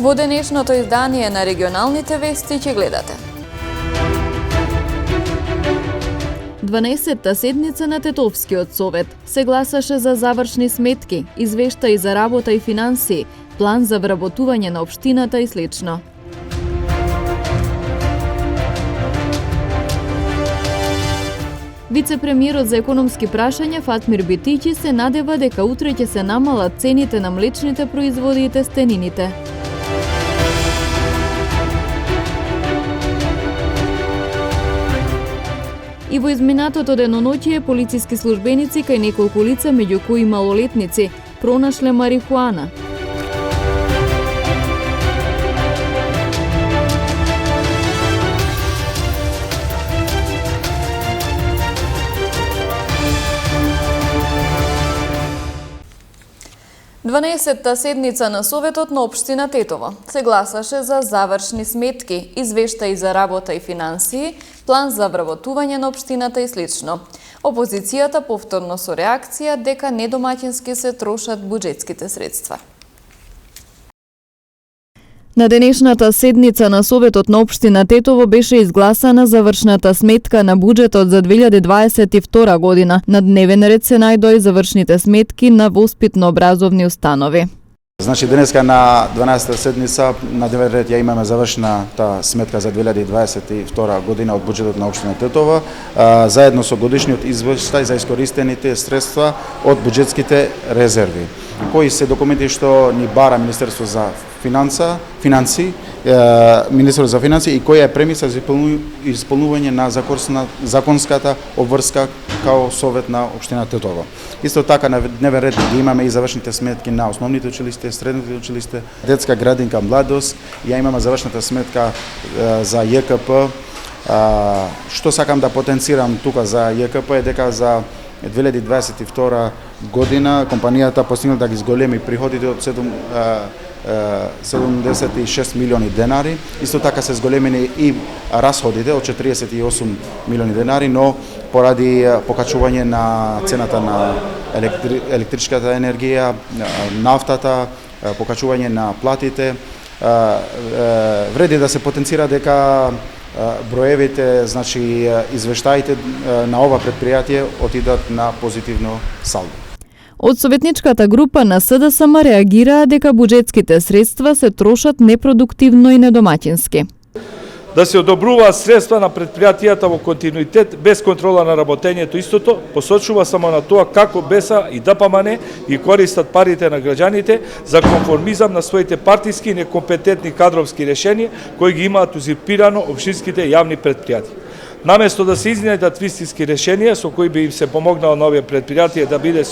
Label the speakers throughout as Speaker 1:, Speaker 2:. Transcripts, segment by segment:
Speaker 1: Во денешното издание на регионалните вести ќе гледате. 12-та седница на Тетовскиот совет се гласаше за завршни сметки, извештаи за работа и финансии, план за вработување на општината и слично. Вице-премиерот за економски прашања Фатмир Битичи се надева дека утре ќе се намалат цените на млечните производи и тестенините. И во изминатото деноноќие полициски службеници кај неколку лица, меѓу кои малолетници, пронашле марихуана. Дванаесетта седница на Советот на општина Тетово се гласаше за завршни сметки, извештаи за работа и финансии, план за вработување на општината и слично. Опозицијата повторно со реакција дека недомаќински се трошат буџетските средства. На денешната седница на Советот на општина Тетово беше изгласана завршната сметка на буџетот за 2022 година. На дневен ред се најдоа завршните сметки на воспитно-образовни установи.
Speaker 2: Значи денеска на 12-та седница на дневен ред ја имаме завршната сметка за 2022 година од буџетот на општина Тетово, заедно со годишниот извештај за искористените средства од буџетските резерви, кои се документи што ни бара Министерство за финансии и која е премиса за исполнување на законската обврска као Совет на општина Тетово. Исто така на дневен ред ги имаме и завршните сметки на основните училиште, средните училиште, детска градинка Младост, ја имаме завршната сметка за ЈКП. Што сакам да потенцирам тука за ЈКП е дека за 2022 година компанијата постигна да ги зголеми приходите од 76 милиони денари. Исто така се зголемени и расходите од 48 милиони денари, но поради покачување на цената на електричката енергија, нафтата, покачување на платите, вреди да се потенцира дека броевите, значи извештаите на ова предпријатие отидат на позитивно салдо.
Speaker 1: Од советничката група на СДСМ реагираа дека буџетските средства се трошат непродуктивно и недомаќински.
Speaker 3: Да се одобруваат средства на предпријатијата во континуитет без контрола на работењето истото, посочува само на тоа како БЕСА и ДПМН ги користат парите на граѓаните за конформизам на своите партиски и некомпетентни кадровски решенија кои ги имаат узурпирано општинските јавни предпријатија. Наместо да се изнајдат вистински решенија со кои би им се помогнало на овие предпријатија да биде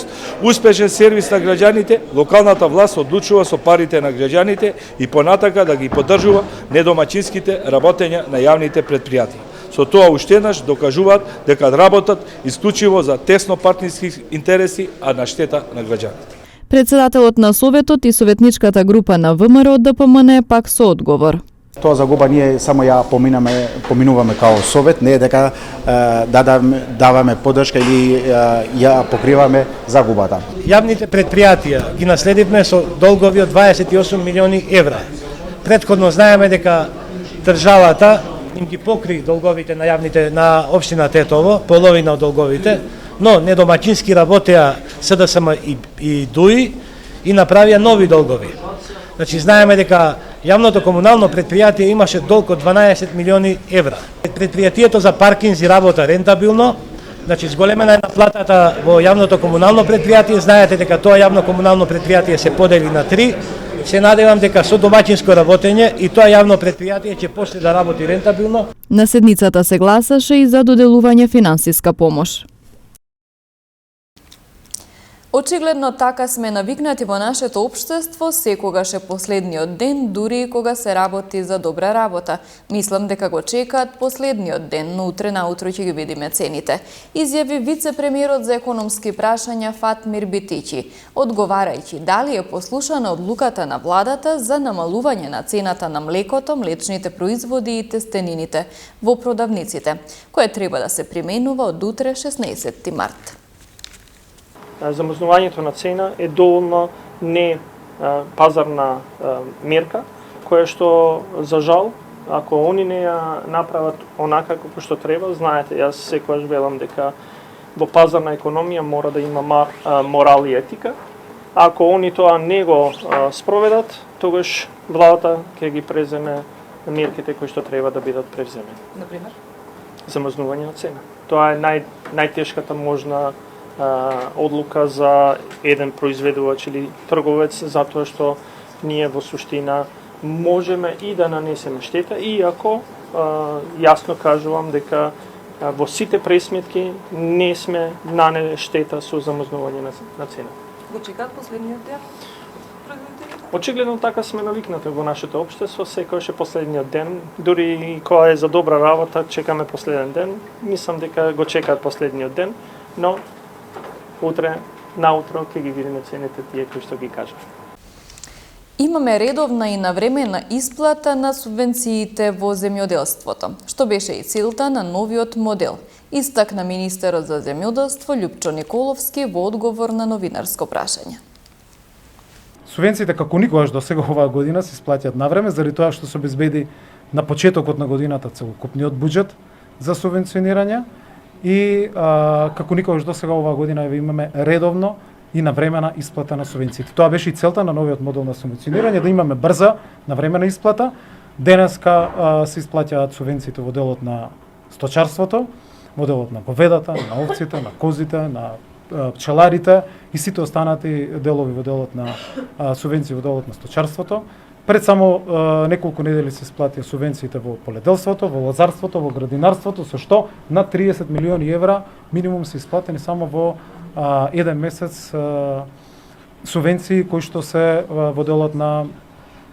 Speaker 3: успешен сервис на граѓаните, локалната власт одлучува со парите на граѓаните и понатака да ги поддржува недомаќинските работења на јавните предпријатија. Со тоа уште еднаш докажуваат дека работат исклучиво за тесно партиски интереси, а на штета на граѓаните.
Speaker 1: Председателот на Советот и советничката група на ВМРО ДПМН пак со одговор.
Speaker 2: Тоа загуба ние само ја поминуваме као Совет, не е дека даваме поддршка или ја покриваме загубата.
Speaker 4: Јавните предпријатија ги наследивме со долгови од 28 милиони евра. Претходно знаеме дека државата им ги покри долговите на јавните на општина Тетово, половина од долговите, но недомаќински работеа СДСМ и ДУИ и направија нови долгови. Значи, знаеме дека јавното комунално предпријатие имаше долг од 12 милиони евра. Предпријатието за паркинзи работа рентабилно, значи зголемена е наплатата во јавното комунално предпријатие. Знаете дека тоа јавно комунално предпријатие се подели на 3. Се надевам дека со домаќинско работење и тоа јавно предпријатие ќе почне да работи рентабилно.
Speaker 1: На седницата се гласаше и за доделување финансиска помош. Очигледно така сме навикнати во нашето општество, секогаш е последниот ден, дури и кога се работи за добра работа. Мислам дека го чекаат последниот ден, но утре наутро ќе ги видиме цените, изјави вице-премиерот за економски прашања Фатмир Битичи, одговарајќи дали е послушана одлуката на владата за намалување на цената на млекото, млечните производи и тестенините во продавниците, кое треба да се применува од утре 16 март.
Speaker 5: Замрзнувањето на цена е доволно не пазарна мерка, кое што за жал, ако они не ја направат онака како што треба, знаете, јас секогаш велам дека во пазарна економија мора да има морал и етика. Ако они тоа не го спроведат, тогаш владата ќе ги преземе мерките кои што треба да бидат превземени.
Speaker 1: Например?
Speaker 5: Замрзнување на цена. Тоа е најтешката можна одлука за еден произведувач или трговец, затоа што ние во суштина можеме и да нанесеме штета, иако јасно кажувам дека во сите пресметки не сме нанеле штета со замрзнување на цена.
Speaker 1: Го чекаат последниот ден?
Speaker 5: Очигледно така сме навикнати во нашето општество, секојаш е последниот ден, дури и кога е за добра работа, чекаме последен ден. Мислам дека го чекаат последниот ден, но утре, наутро ќе ги видиме цените тие кои што ги кажав.
Speaker 1: Имаме редовна и навременна исплата на субвенциите во земјоделството, што беше и целта на новиот модел, истакна министерот за земјоделство Љупчо Николовски во одговор на новинарско прашање.
Speaker 6: Субвенциите како никогаш до сега оваа година се исплатјат навреме, заради тоа што се обезбеди на почетокот на годината целокупниот буџет за субвенционирање и како никогаш до сега оваа година имаме редовно и навремена исплата на субвенциите. Тоа беше и целта на новиот модел на субвенционирање, да имаме брза, навремена исплата. Денеска се исплаќаат субвенциите во делот на сточарството, во делот на говедата, на овците, на козите, на пчеларите и сите останати делови во делот на субвенции во делот на сточарството. Пред само неколку недели се исплатија субвенциите во поледелството, во лозарството, во градинарството, со што над 30 милиони евра минимум се исплатени само во еден месец субвенции кои што се во делот на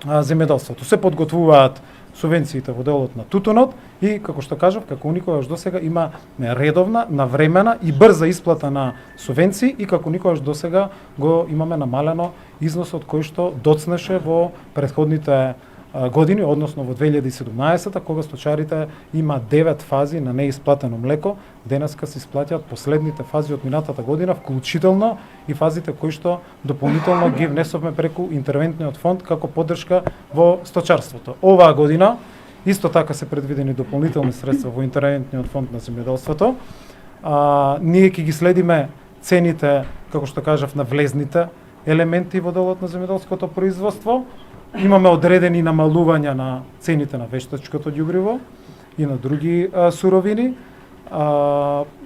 Speaker 6: земјоделството. Се подготвуваат субвенциите во делот на тутунот и, како што кажав, како никогаш досега има редовна, навремена и брза исплата на субвенции и како никогаш досега го имаме намалено износот кој што доцнеше во претходните години, односно во 2017, кога сточарите има 9 фази на неисплатено млеко, денеска се исплаќаат последните фази од минатата година, вклучително и фазите кои што дополнително ги внесовме преку интервентниот фонд како поддршка во сточарството. Оваа година исто така се предвидени дополнителни средства во интервентниот фонд на земјоделството. Ние ќе ги следиме цените, како што кажав, на влезните елементи во делот на земјоделското производство. Имаме одредени намалувања на цените на вештачкото ѓубриво и на други суровини.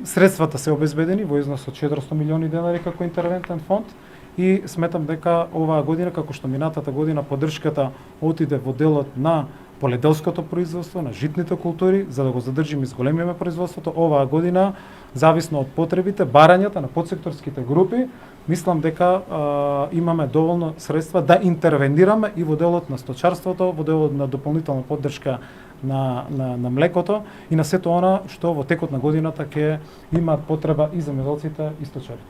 Speaker 6: Средствата се обезбедени во износ од 400 милиони денари како интервентен фонд и сметам дека оваа година, како што минатата година, поддршката отиде во делот на поледелското производство, на житните култури, за да го задржиме и зголемиме производството. Оваа година, зависно од потребите, барањата на подсекторските групи, мислам дека имаме доволно средства да интервенираме и во делот на сточарството, во делот на дополнителна поддршка на млекото и на сето она што во текот на годината ќе имаат потреба и земјоделците и сточарите.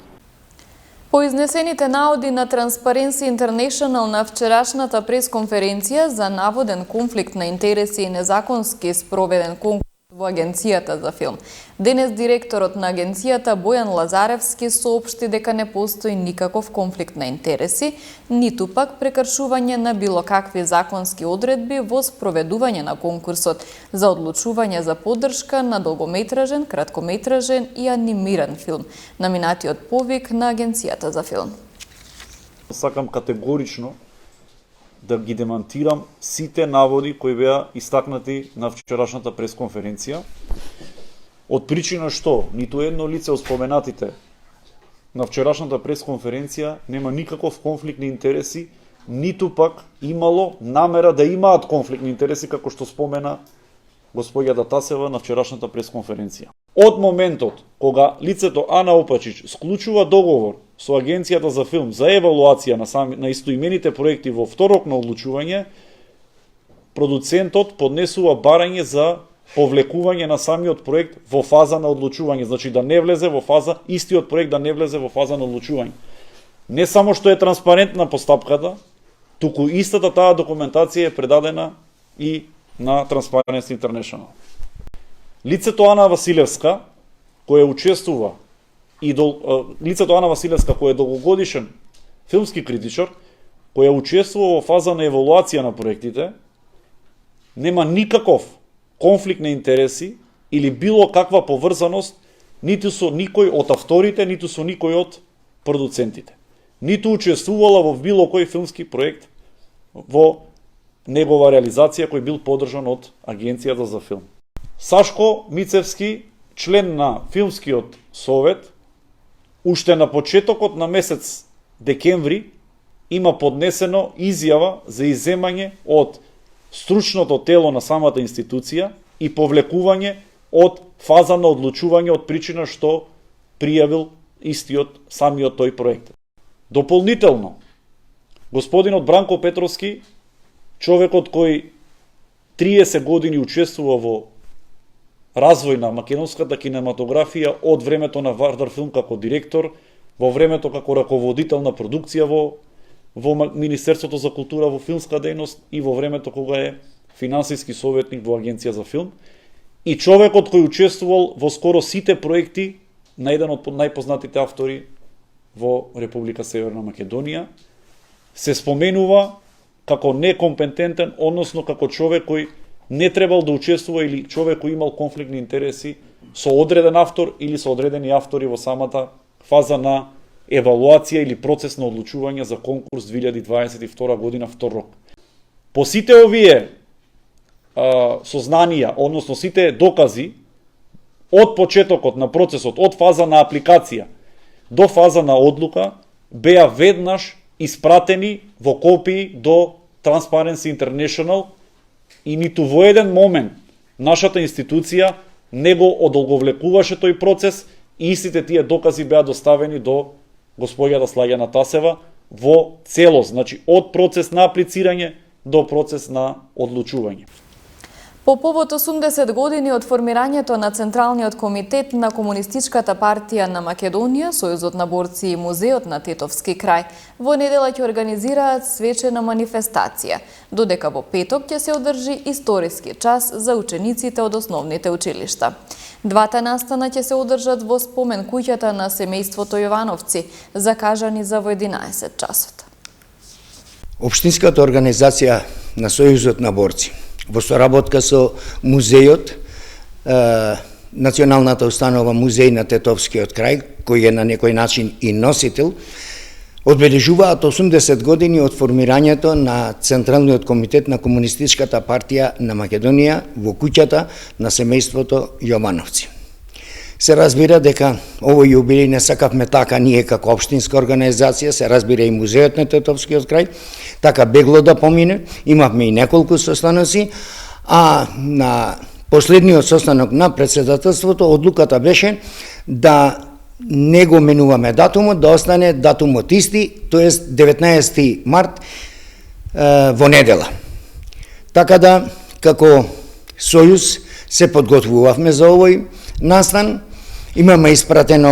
Speaker 1: По изнесените наоди на Transparency International на вчерашната пресконференција за наводен конфликт на интереси и незаконски спроведен конкурс во Агенцијата за филм. Денес директорот на агенцијата Бојан Лазаревски соопшти дека не постои никаков конфликт на интереси, ниту пак прекршување на било какви законски одредби во спроведување на конкурсот за одлучување за поддршка на долгометражен, краткометражен и анимиран филм, наминатиот повик на Агенцијата за филм.
Speaker 7: Сакам категорично да ги демантирам сите наводи кои беа истакнати на вчерашната пресконференција. Од причина што ниту едно лице од споменатите на вчерашната пресконференција нема никаков конфликт на интереси, ниту пак имало намера да имаат конфликт на интереси, како што спомена господјата Тасева на вчерашната пресконференција. Од моментот кога лицето Ана Опачич склучува договор со Агенцијата за филм за евалуација на истоимените проекти во второк на одлучување, продуцентот поднесува барање за повлекување на самиот проект во фаза на одлучување, значи да не влезе во фаза, истиот проект да не влезе во фаза на одлучување. Не само што е транспарентна постапката, туку истата таа документација е предадена и на Transparency International. Лицето Ана Василевска, која учествува лицето Ана Василевска, која е долгогодишен филмски критичар, која учествува во фаза на евалуација на проектите, нема никаков конфликт на интереси или било каква поврзаност ниту со никој од авторите, ниту со никој од продуцентите. Ниту учествувала во било кој филмски проект во негова реализација кој бил поддржан од Агенцијата за филм. Сашко Мицевски, член на Филмскиот совет, уште на почетокот на месец декември има поднесено изјава за изземање од стручното тело на самата институција и повлекување од фаза на одлучување од причина што пријавил истиот самиот тој проект. Дополнително, господинот Бранко Петровски, човекот кој 30 години учествува во развој на македонската кинематографија од времето на Вардар Филм како директор, во времето како раководител на продукција во Министерството за култура во филмска дејност и во времето кога е финансиски советник во Агенција за филм, и човекот кој учествувал во скоро сите проекти на еден од најпознатите автори во Република Северна Македонија, се споменува како некомпетентен, односно како човек кој не требал да учествува или човек кој имал конфликтни интереси со одреден автор или со одредени автори во самата фаза на евалуација или процес на одлучување за конкурс 2022 година втор рок. По сите овие сознанија, односно сите докази, од почетокот на процесот, од фаза на апликација до фаза на одлука, беа веднаш испратени во копии до Transparency International и ниту во еден момент нашата институција не го одолговлекуваше тој процес и истите тие докази беа доставени до господјата Слаѓана Тасева во целост, значи од процес на аплицирање до процес на одлучување.
Speaker 1: По повод 80 години од формирањето на Централниот комитет на Комунистичката партија на Македонија, Сојузот на борци и Музеот на Тетовски крај, во недела ќе организираат свечена манифестација, додека во петок ќе се одржи историски час за учениците од основните училишта. Двата настана ќе се одржат во спомен куќата на семејството Јовановци, закажани за во 11 часот.
Speaker 8: Општинската организација на Сојузот на борци во соработка со музејот, Националната установа Музеј на Тетовскиот крај, кој е на некој начин и носител, одбележуваат 80 години од формирањето на Централниот комитет на Комунистичката партија на Македонија во куќата на семејството Јовановци. Се разбира дека овој јубилеј не сакавме така ние како општинска организација, се разбира и Музеот на Тетовскиот крај, така бегло да помине, имавме и неколку состаноци, а на последниот состанок на председателството одлуката беше да не го менуваме датумот, да остане датумот исти, тоест 19 март во недела. Така да, како Сојуз се подготвувавме за овој настан, имаме испратено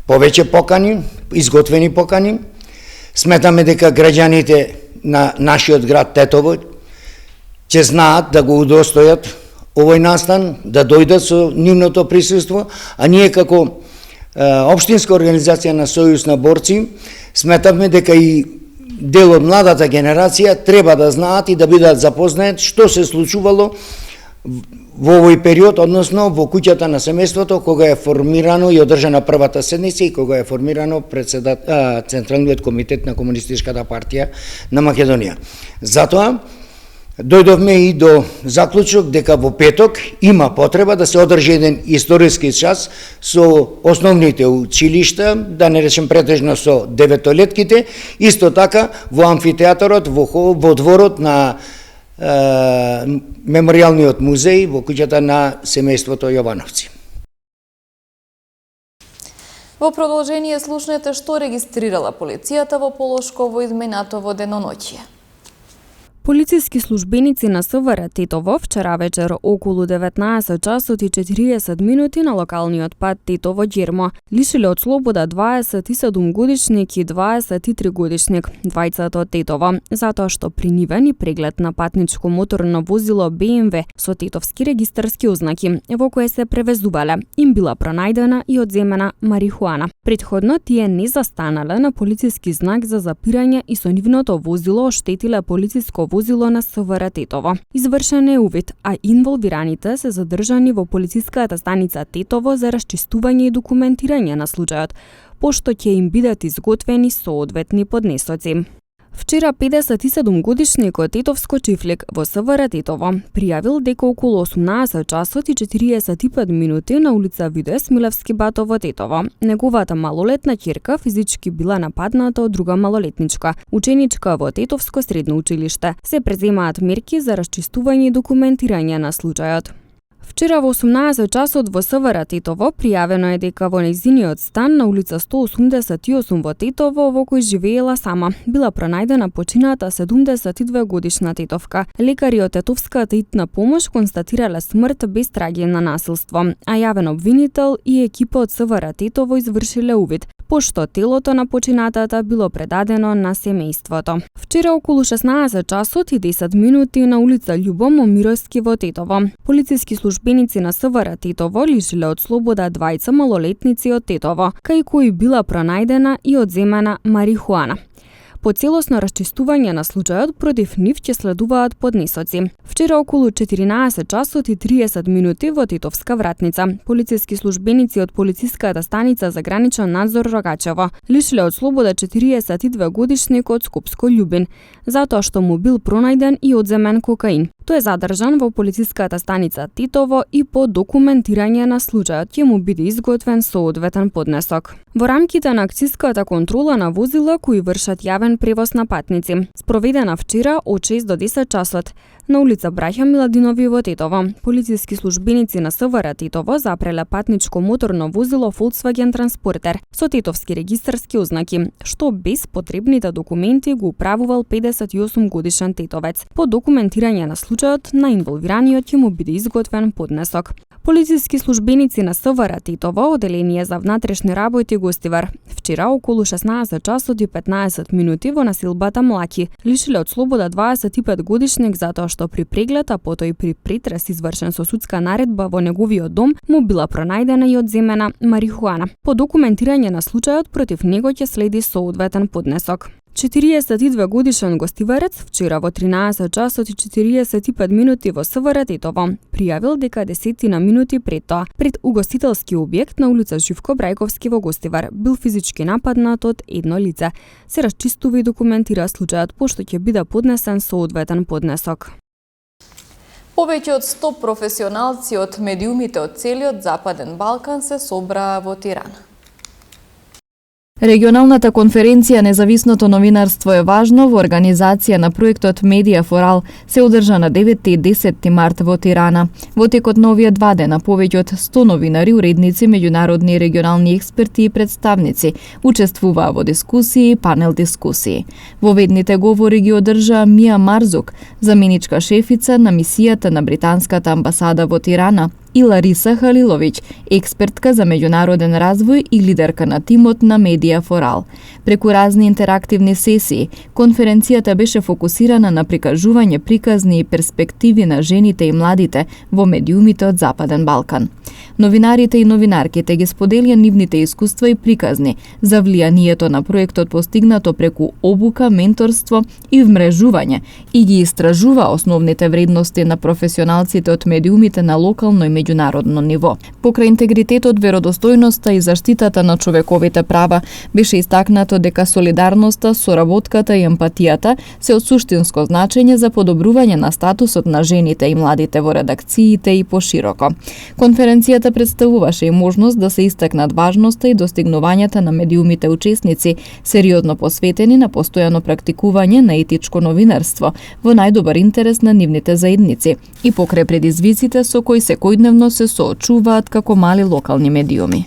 Speaker 8: повеќе покани, изготвени покани. Сметаме дека граѓаните на нашиот град Тетово ќе знаат да го удостојат овој настан, да дојдат со нивното присуство, а ние како општинска организација на Сојуз на борци сметавме дека и дел од младата генерација треба да знаат и да бидат запознаат што се случувало во овој период, односно во куќата на семејството, кога е формирано и одржана првата седница и кога е формирано Централниот комитет на Комунистичката партија на Македонија. Затоа дојдовме и до заклучок дека во петок има потреба да се одржи еден историски час со основните училишта, да не речем претежно со деветолетките, исто така во амфитеатарот, во дворот на Меморијалниот музеј во куќата на семејството Јовановци.
Speaker 1: Во продолжение слушнете што регистрирала полицијата во Полошко во изминатово деноноќие.
Speaker 9: Полициски службеници на СВР Тетово вчера вечер околу 19 часот и 40 минути на локалниот пат Тетово-Ѓермо лишиле од слобода 27 годишник и 23 годишник, двајцата од Тетово, затоа што при нивен преглед на патничко моторно возило БМВ со тетовски регистарски ознаки, во кое се превезувале, им била пронајдена и одземена марихуана. Претходно тие не застанале на полициски знак за запирање и со нивното возило оштетиле полициско возило на СВР Тетово. Извршен е увид, а инволвираните се задржани во полициската станица Тетово за расчистување и документирање на случајот, пошто ќе им бидат изготвени соодветни поднесоци. Вчера 57-годишникот Тетовско чифлик во СВР Тетово пријавил дека околу 18 часот и 45 минути на улица Видој Смилевски бато во Тетово неговата малолетна ќерка физички била нападната од друга малолетничка, ученичка во Тетовско средно училиште. Се преземаат мерки за расчистување и документирање на случајот. Вчера во 18 часот во СВР Тетово пријавено е дека во нејзиниот стан на улица 188 во Тетово, во кој живеела сама, била пронајдена почината 72 годишна тетовка. Лекари од Тетовската итна помош констатирале смрт без траги на насилство, а јавен обвинител и екипа од СВР Тетово извршиле увид, пошто телото на починатата било предадено на семејството. Вчера околу 16 часот и 10 минути на улица Љубом Момировски во Тетово, полициски службеници на СВР Тетово лишиле од слобода двајца малолетници од Тетово, кај кои била пронајдена и одземена марихуана. По целосно расчистување на случајот против нив ќе следуваат поднесоци. Вчера околу 14 часот и 30 минути во Тетовска вратница, полициски службеници од полициската станица за граничен надзор Рогачево лишиле од слобода 42 годишникот Скопско Љубин, затоа што му бил пронајден и одземен кокаин. Тој е задржан во полициската станица Тетово и по документирање на случајот ќе му биде изготвен соодветен поднесок. Во рамките на акцијската контрола на возила кои вршат јавен превоз на патници, спроведена вчера од 6 до 10 часот на улица Браќа Миладинови во Тетово, полициски службеници на СВР Тетово запреле патничко моторно возило Volkswagen Transporter со тетовски регистарски ознаки, што без потребните документи го управувал 58 годишен тетовец. По документирање на случајот на инволвираниот ќе му биде изготвен поднесок. Полициски службеници на СВР Тетово, оделение за внатрешни работи Гостивар, вчера околу 16 часот и 15 минути во населбата Млаки лишиле од слобода 25 годишник затоа што при преглед, а потоа и при претрес извршен со судска наредба во неговиот дом, му била пронајдена и одземена марихуана. По документирање на случајот против него ќе следи соодветен поднесок. 42 годишен гостиварец вчера во 13 часот и 45 минути во СВР Тетово пријавил дека 10 минути пред тоа, пред угостителски објект на улица Живко Брајковски во Гостивар, бил физички нападнат од едно лице. Се расчистува и документира случајот, пошто ќе биде поднесен соодветен поднесок.
Speaker 1: Повеќе од 100 професионалци од медиумите од целиот Западен Балкан се собраа во Тирана. Регионалната конференција Независното новинарство е важно во организација на проектот Медија for All се одржа на 9 и 10 март во Тирана. Во текот на овие 2 дена повеќе од 100 новинари, уредници, меѓународни и регионални експерти и представници учествуваа во дискусии и панел дискусии. Воведните говори ги одржа Мија Марзук, заменичка шефица на мисијата на британската амбасада во Тирана, и Лариса Халиловиќ, експертка за меѓународен развој и лидерка на тимот на Медија for All. Преку разни интерактивни сесии, конференцијата беше фокусирана на прикажување приказни и перспективи на жените и младите во медиумите од Западен Балкан. Новинарите и новинарките ги споделија нивните искуства и приказни за влијанието на проектот постигнато преку обука, менторство и вмрежување и ги истражува основните вредности на професионалците од медиумите на локално и меѓународно ниво. Покрај интегритетот, веродостојноста и заштитата на човековите права беше истакнато дека солидарноста, соработката и емпатијата се од суштинско значење за подобрување на статусот на жените и младите во редакциите и пошироко. Конференцијата представуваше и можност да се истакнат важноста и достигнувањата на медиумите учесници, сериозно посветени на постојано практикување на етичко новинарство во најдобар интерес на нивните заедници и покрај предизвиците со кои секојдневно се соочуваат како мали локални медиуми.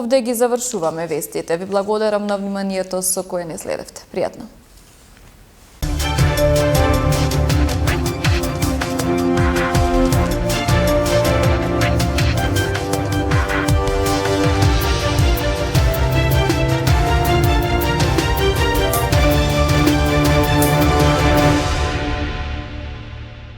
Speaker 1: Овде ги завршуваме вестите. Ви благодарам на вниманието со кое не следевте. Пријатно.